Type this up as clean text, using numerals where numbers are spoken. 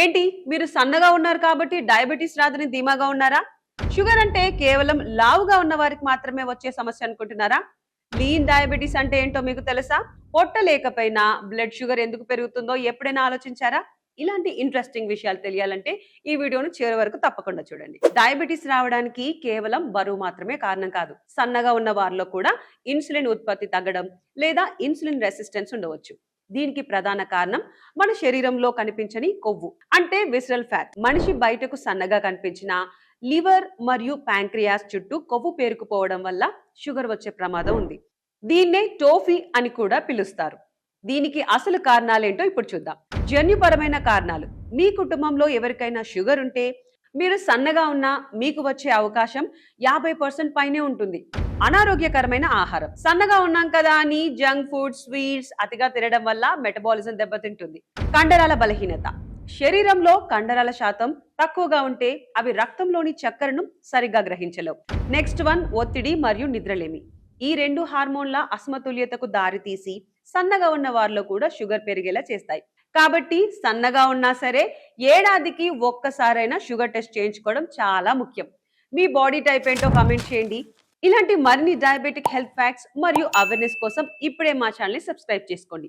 ఏంటి మీరు సన్నగా ఉన్నారు కాబట్టి డయాబెటీస్ రాదని ధీమాగా ఉన్నారా? షుగర్ అంటే కేవలం లావుగా ఉన్న వారికి మాత్రమే వచ్చే సమస్య అనుకుంటున్నారా? లీన్ డయాబెటీస్ అంటే ఏంటో మీకు తెలుసా? పొట్ట లేకపోయినా బ్లడ్ షుగర్ ఎందుకు పెరుగుతుందో ఎప్పుడైనా ఆలోచించారా? ఇలాంటి ఇంట్రెస్టింగ్ విషయాలు తెలియాలంటే ఈ వీడియోను చివరి వరకు తప్పకుండా చూడండి. డయాబెటీస్ రావడానికి కేవలం బరువు మాత్రమే కారణం కాదు. సన్నగా ఉన్న వారిలో కూడా ఇన్సులిన్ ఉత్పత్తి తగ్గడం లేదా ఇన్సులిన్ రెసిస్టెన్స్ ఉండవచ్చు. దీనికి ప్రధాన కారణం మన శరీరంలో కనిపించని కొవ్వు అంటే విసరల్ ఫ్యాట్. మనిషి బయటకు సన్నగా కనిపించిన లివర్ మరియు ప్యాంక్రియాస్ చుట్టూ కొవ్వు పేరుకుపోవడం వల్ల షుగర్ వచ్చే ప్రమాదం ఉంది. దీన్నే టోఫీ అని కూడా పిలుస్తారు. దీనికి అసలు కారణాలేంటో ఇప్పుడు చూద్దాం. జన్యుపరమైన కారణాలు. మీ కుటుంబంలో ఎవరికైనా షుగర్ ఉంటే మీరు సన్నగా ఉన్నా మీకు వచ్చే అవకాశం 50% పైనే ఉంటుంది. అనారోగ్యకరమైన ఆహారం. సన్నగా ఉన్నాం కదా అని జంక్ ఫుడ్, స్వీట్స్ అతిగా తినడం వల్ల మెటబాలిజం దెబ్బతింటుంది. కండరాల బలహీనత. శరీరంలో కండరాల శాతం తక్కువగా ఉంటే అవి రక్తంలోని చక్కెరను సరిగ్గా గ్రహించలేవు. నెక్స్ట్ వన్ ఒత్తిడి మరియు నిద్రలేమి. ఈ రెండు హార్మోన్ల అసమతుల్యతకు దారితీసి సన్నగా ఉన్న వారిలో కూడా షుగర్ పెరిగేలా చేస్తాయి. కాబట్టి సన్నగా ఉన్నా సరే ఏడాదికి ఒక్కసారైనా షుగర్ టెస్ట్ చేయించుకోవడం చాలా ముఖ్యం. మీ బాడీ టైప్ ఏంటో కామెంట్ చేయండి. ఇలాంటి మరిన్ని డయాబెటిక్ హెల్త్ ఫ్యాక్ట్స్ మరియు అవేర్నెస్ కోసం ఇప్పుడే మా ఛానల్ ని సబ్స్క్రైబ్ చేసుకోండి.